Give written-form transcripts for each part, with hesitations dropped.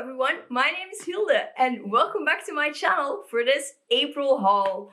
everyone, my name is Hilde and welcome back to my channel for this April haul.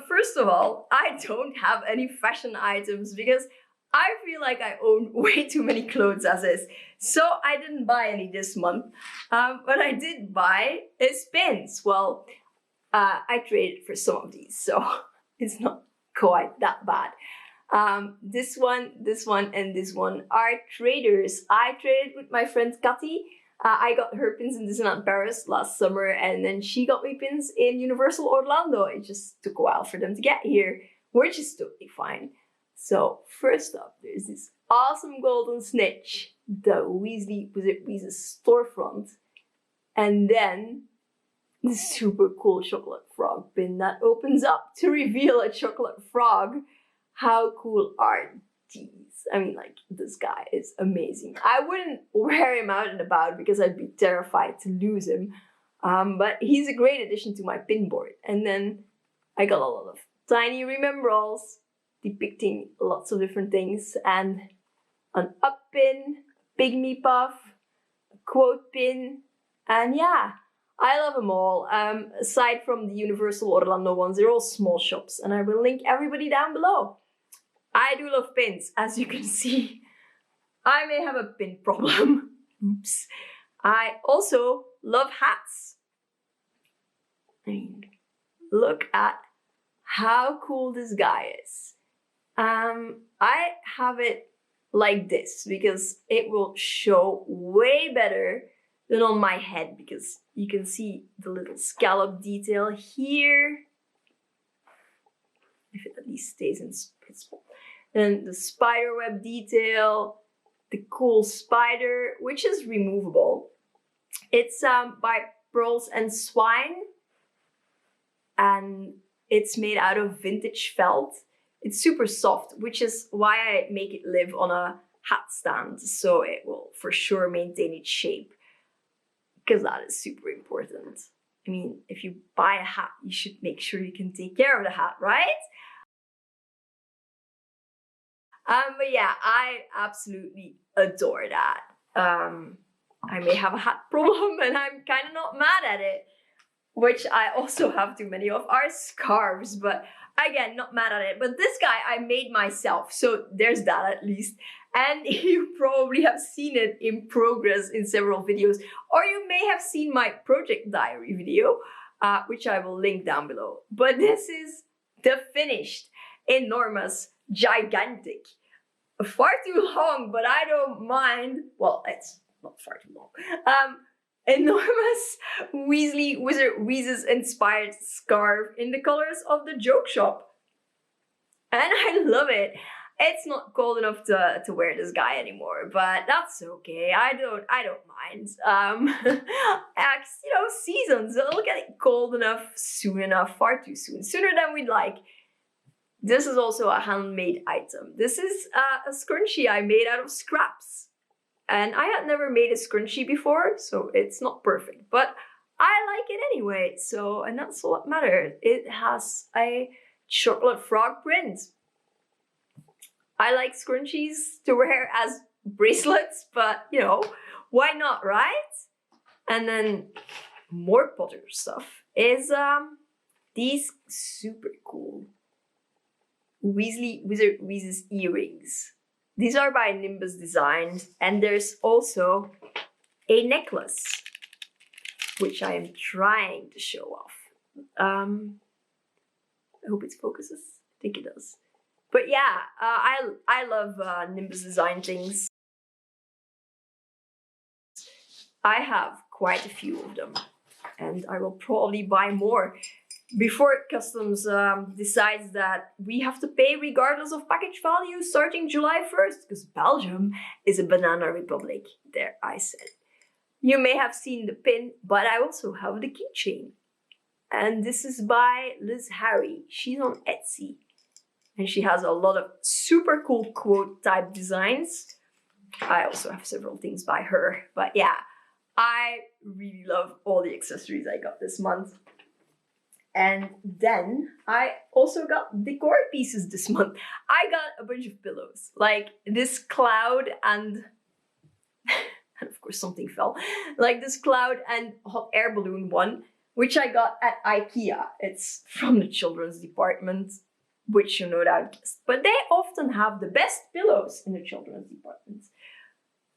First of all, I don't have any fashion items because I feel like I own way too many clothes as is. So I didn't buy any this month. What I did buy is pins. Well, I traded for some of these, so it's not quite that bad. This one, and this one are traders. I traded with my friend Katty. I got her pins in Disneyland Paris last summer, and then she got me pins in Universal Orlando. It just took a while for them to get here, which is totally fine. So first up, there's this awesome golden snitch, the Weasley Wizard Weez's storefront, and then the super cool chocolate frog pin that opens up to reveal a chocolate frog. How cool are these? I mean, like, this guy is amazing. I wouldn't wear him out and about because I'd be terrified to lose him. But he's a great addition to my pin board. And then I got a lot of tiny rememberalls depicting lots of different things. And an up pin, pygmy puff, a quote pin. And yeah, I love them all. Aside from the Universal Orlando ones, they're all small shops. And I will link everybody down below. I do love pins, as you can see. I may have a pin problem. Oops. I also love hats. I mean, look at how cool this guy is. I have it like this because it will show way better than on my head, because you can see the little scallop detail here. If it at least stays in its then the spider web detail, the cool spider, which is removable. It's by Pearls and Swine, and it's made out of vintage felt. It's super soft, which is why I make it live on a hat stand, so it will for sure maintain its shape, because that is super important. I mean, if you buy a hat, you should make sure you can take care of the hat, right? But yeah, I absolutely adore that. I may have a hat problem and I'm kind of not mad at it, which I also have too many of, are scarves, but again, not mad at it. But this guy I made myself, so there's that at least. And you probably have seen it in progress in several videos, or you may have seen my project diary video, which I will link down below. But this is the finished, enormous, gigantic, far too long, but I don't mind. Well, it's not far too long. Enormous Weasley Wizard Weez's inspired scarf in the colors of the joke shop. And I love it. It's not cold enough to wear this guy anymore, but that's okay. I don't mind. You know, seasons, it'll get cold enough soon enough, far too soon, sooner than we'd like. This is also a handmade item. This is a scrunchie I made out of scraps. And I had never made a scrunchie before, so it's not perfect, but I like it anyway. So, and that's what matters. It has a chocolate frog print. I like scrunchies to wear as bracelets, but you know, why not, right? And then more Potter stuff is these super cool Weasley Wizard Weez's earrings. These are by Nimbus Designs, and there's also a necklace, which I am trying to show off. I hope it focuses. I think it does. But yeah, I love Nimbus Design things. I have quite a few of them, and I will probably buy more before Customs decides that we have to pay regardless of package value starting July 1st, because Belgium is a banana republic. There, I said. You may have seen the pin, but I also have the keychain. And this is by Liz Harry. She's on Etsy. And she has a lot of super cool quote type designs. I also have several things by her. But yeah, I really love all the accessories I got this month. And then I also got decor pieces this month. I got a bunch of pillows, like this cloud and of course something fell. Like this cloud and hot air balloon one, which I got at IKEA. It's from the children's department, which you no doubt guessed. But they often have the best pillows in the children's department.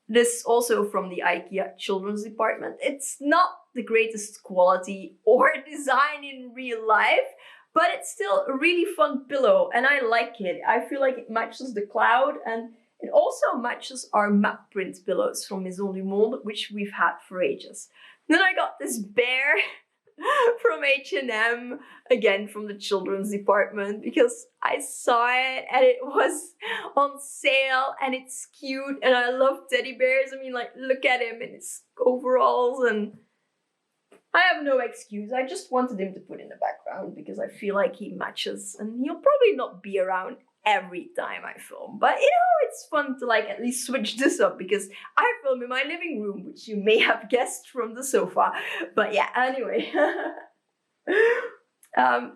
This also from the IKEA children's department. It's not the greatest quality or design in real life, but it's still a really fun pillow and I like it. I feel like it matches the cloud and it also matches our map print pillows from Maison du Monde, which we've had for ages. Then I got this bear from H&M, again from the children's department, because I saw it and it was on sale and it's cute and I love teddy bears. I mean, like, look at him in his overalls and I have no excuse. I just wanted him to put in the background because I feel like he matches and he'll probably not be around every time I film. But you know, it's fun to like at least switch this up because I film in my living room, which you may have guessed from the sofa. But yeah, anyway.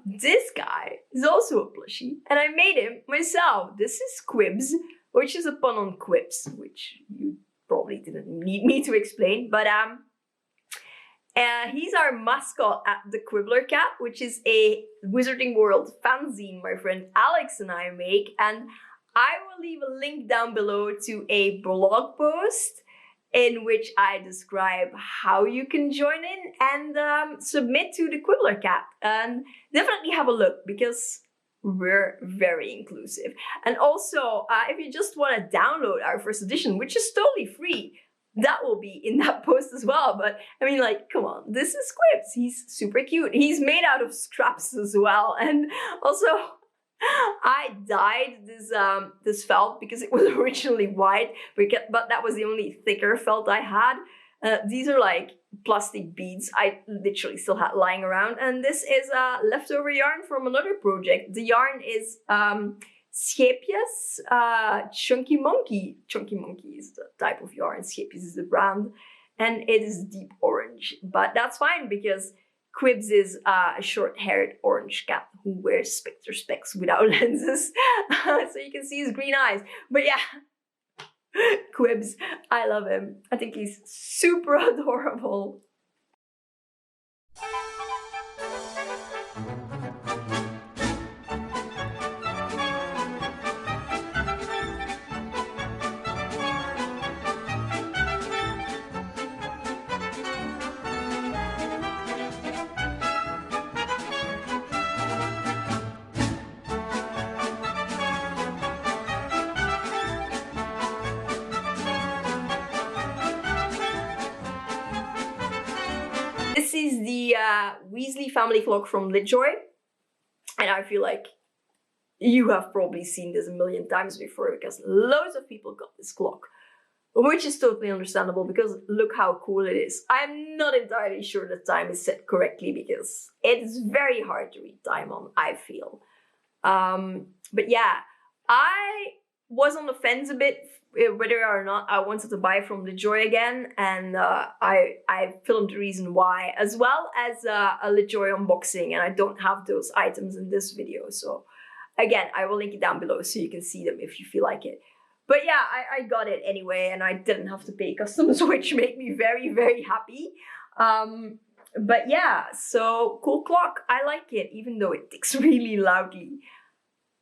This guy is also a plushie and I made him myself. This is Quibs, which is a pun on quips, which you probably didn't need me to explain. But he's our mascot at the Quibbler Cat, which is a Wizarding World fanzine my friend Alex and I make. And I will leave a link down below to a blog post in which I describe how you can join in and submit to the Quibbler Cat. And definitely have a look because we're very inclusive. And also, if you just want to download our first edition, which is totally free, that will be in that post as well. But I mean, like, come on, this is Quibs. He's super cute. He's made out of scraps as well. And also, I dyed this felt because it was originally white, but that was the only thicker felt I had. These are like plastic beads I literally still had lying around. And this is leftover yarn from another project. The yarn is Scheepjes, Chunky Monkey. Chunky Monkey is the type of yarn, Scheepjes is the brand, and it is deep orange. But that's fine because Quibs is a short-haired orange cat who wears spectre specs without lenses, so you can see his green eyes. But yeah, Quibs, I love him. I think he's super adorable. This is the Weasley family clock from LitJoy, and I feel like you have probably seen this a million times before because loads of people got this clock, which is totally understandable because look how cool it is. I'm not entirely sure the time is set correctly because it's very hard to read time on, I feel. But yeah, I was on the fence a bit whether or not I wanted to buy from LitJoy again, and I filmed the reason why, as well as a LitJoy unboxing, and I don't have those items in this video, so again, I will link it down below so you can see them if you feel like it. But yeah, I got it anyway, and I didn't have to pay customs, which made me very, very happy. But yeah, so cool clock. I like it, even though it ticks really loudly.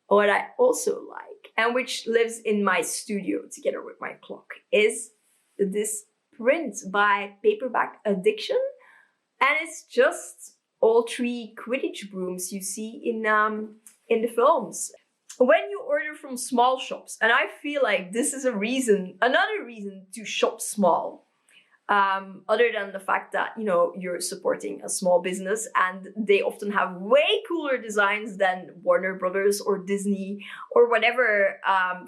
What I also like, and which lives in my studio together with my clock, is this print by Paperback Addiction. And it's just all 3 Quidditch brooms you see in the films. When you order from small shops, and I feel like this is another reason to shop small. Other than the fact that, you know, you're supporting a small business and they often have way cooler designs than Warner Brothers or Disney or whatever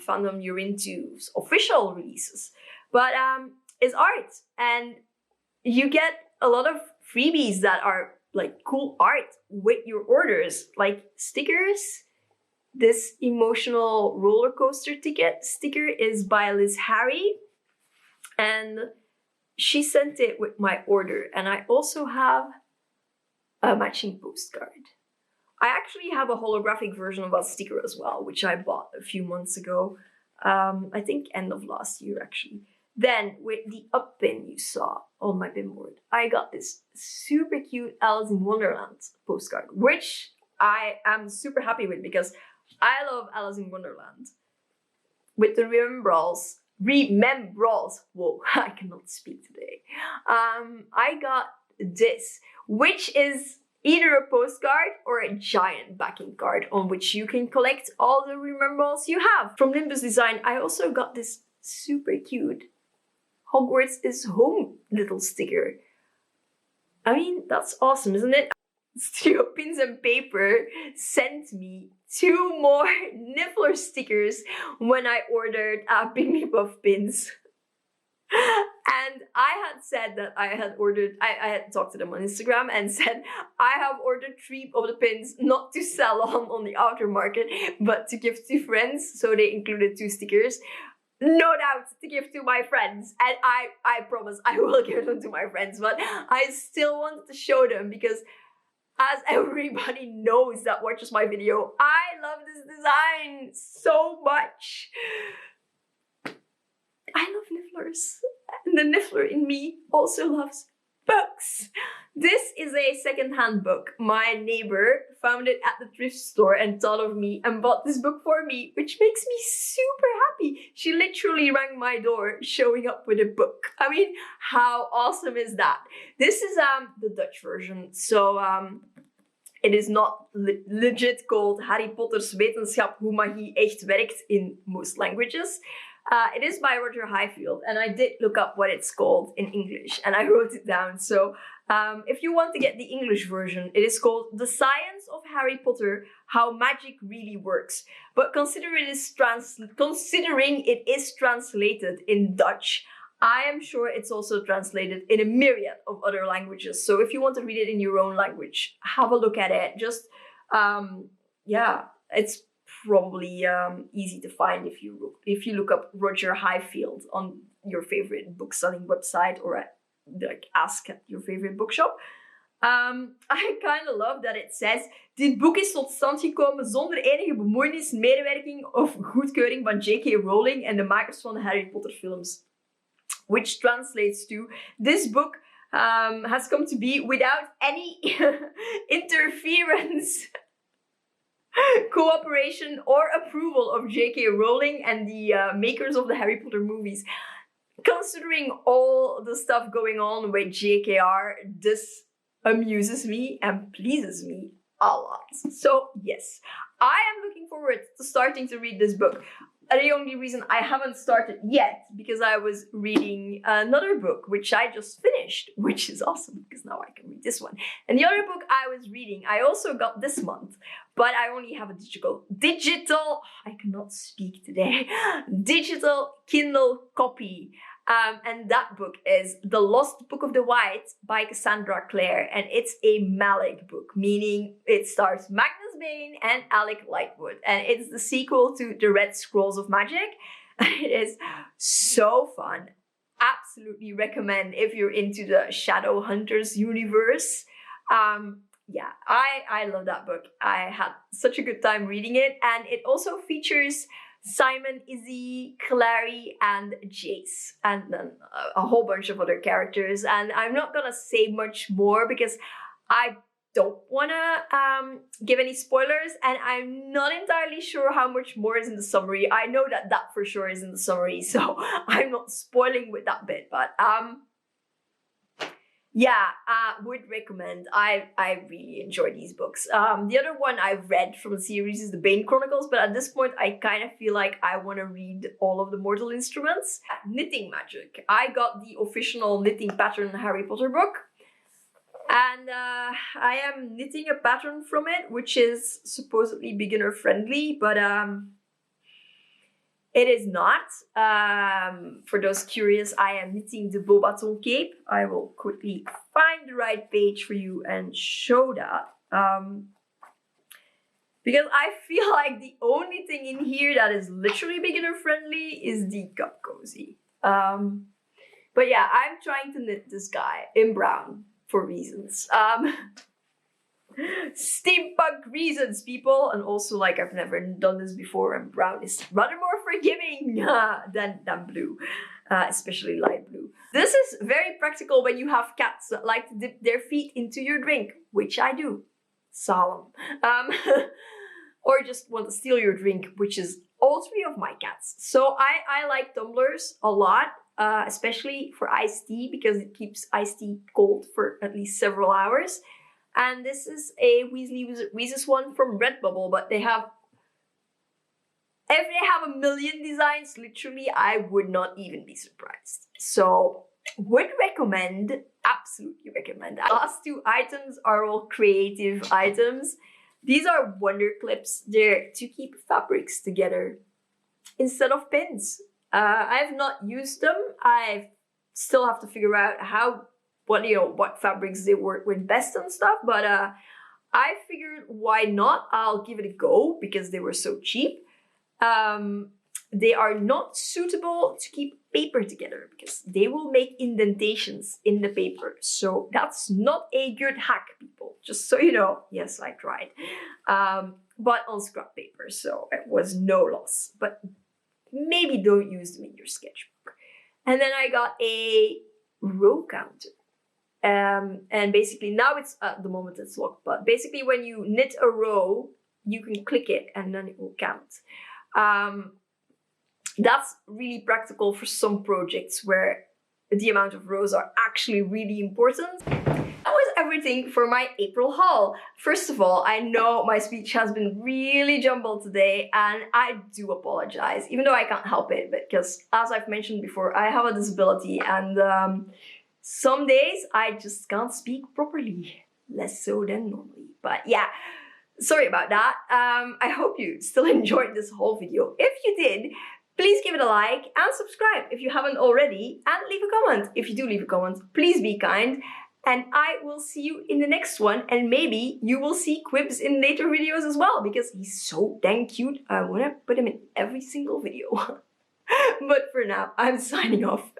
fandom you're into, official releases. But it's art, and you get a lot of freebies that are like cool art with your orders, like stickers. This emotional roller coaster ticket sticker is by Liz Harry, and she sent it with my order, and I also have a matching postcard. I actually have a holographic version of that sticker as well, which I bought a few months ago. I think end of last year actually. Then with the up pin you saw on my pin board, I got this super cute Alice in Wonderland postcard, which I am super happy with because I love Alice in Wonderland. With the remembrals, whoa, I cannot speak today. I got this, which is either a postcard or a giant backing card on which you can collect all the remembrals you have. From Nimbus Design, I also got this super cute Hogwarts is Home little sticker. I mean, that's awesome, isn't it? Theo Pins and Paper sent me 2 more Niffler stickers when I ordered Pick Me Puff pins. And I had said that I had talked to them on Instagram and said I have ordered 3 of the pins not to sell on the aftermarket, but to give to friends. So they included 2 stickers. No doubt to give to my friends, and I promise I will give them to my friends, but I still wanted to show them because as everybody knows that watches my video, I love this design so much. I love Nifflers, and the Niffler in me also loves books. This is a second-hand book. My neighbor found it at the thrift store and thought of me and bought this book for me, which makes me super happy. She literally rang my door showing up with a book. I mean, how awesome is that? This is the Dutch version, so it is not legit called Harry Potter's wetenschap hoe magie echt werkt in most languages. It is by Roger Highfield, and I did look up what it's called in English, and I wrote it down. So if you want to get the English version, it is called The Science of Harry Potter, How Magic Really Works. But considering it is translated in Dutch, I am sure it's also translated in a myriad of other languages. So if you want to read it in your own language, have a look at it. Just, yeah, it's probably easy to find if you look up Roger Highfield on your favorite book selling website or like ask at your favorite bookshop. I kind of love that it says: dit boek is tot stand gekomen zonder enige bemoeienis, medewerking of goedkeuring van J.K. Rowling en de makers van de Harry Potter films. Which translates to: this book has come to be without any interference, cooperation or approval of J.K. Rowling and the makers of the Harry Potter movies. Considering all the stuff going on with JKR, this amuses me and pleases me a lot. So yes, I am looking forward to starting to read this book. The only reason I haven't started yet because I was reading another book which I just finished, which is awesome because now I can read this one. And the other book I was reading, I also got this month, but I only have a digital, I cannot speak today, digital Kindle copy. And that book is The Lost Book of the White by Cassandra Clare, and it's a Malik book, meaning it stars Magnus Bane and Alec Lightwood, and it's the sequel to The Red Scrolls of Magic. It is so fun. Absolutely recommend if you're into the Shadowhunters universe. Yeah, I love that book. I had such a good time reading it, and it also features Simon, Izzy, Clary, and Jace, and then a whole bunch of other characters. And I'm not gonna say much more because I don't wanna give any spoilers, and I'm not entirely sure how much more is in the summary. I know that for sure is in the summary, so I'm not spoiling with that bit, but yeah, would recommend. I really enjoy these books. The other one I've read from the series is the Bane Chronicles, but at this point I kind of feel like I want to read all of the Mortal Instruments. Knitting Magic. I got the official knitting pattern Harry Potter book, and I am knitting a pattern from it, which is supposedly beginner friendly, but it is not. For those curious, I am knitting the Beaubaton cape. I will quickly find the right page for you and show that. Because I feel like the only thing in here that is literally beginner friendly is the cup cozy. But yeah, I'm trying to knit this guy in brown for reasons. Steampunk reasons, people, and also like I've never done this before, and brown is rather more forgiving than blue. especially light blue. This is very practical when you have cats that like to dip their feet into your drink, which I do. Solemn. Or just want to steal your drink, which is all 3 of my cats. So I like tumblers a lot, especially for iced tea, because it keeps iced tea cold for at least several hours. And this is a Weasley one from Redbubble, but if they have a million designs, literally, I would not even be surprised. So, would recommend, absolutely recommend. The last 2 items are all creative items. These are wonder clips. They're to keep fabrics together instead of pins. I have not used them. I still have to figure out what fabrics they work with best and stuff, but I figured why not? I'll give it a go because they were so cheap. They are not suitable to keep paper together because they will make indentations in the paper. So that's not a good hack, people. Just so you know. Yes, I tried. But on scrap paper, so it was no loss. But maybe don't use them in your sketchbook. And then I got a row counter. And basically now it's, at the moment it's locked, but basically when you knit a row, you can click it and then it will count. That's really practical for some projects where the amount of rows are actually really important. That was everything for my April haul. First of all, I know my speech has been really jumbled today and I do apologize, even though I can't help it, because as I've mentioned before, I have a disability and some days I just can't speak properly, less so than normally. But yeah, sorry about that. I hope you still enjoyed this whole video. If you did, please give it a like and subscribe if you haven't already, and leave a comment. If you do leave a comment, please be kind. And I will see you in the next one, and maybe you will see Quibs in later videos as well, because he's so dang cute. I want to put him in every single video. But for now, I'm signing off.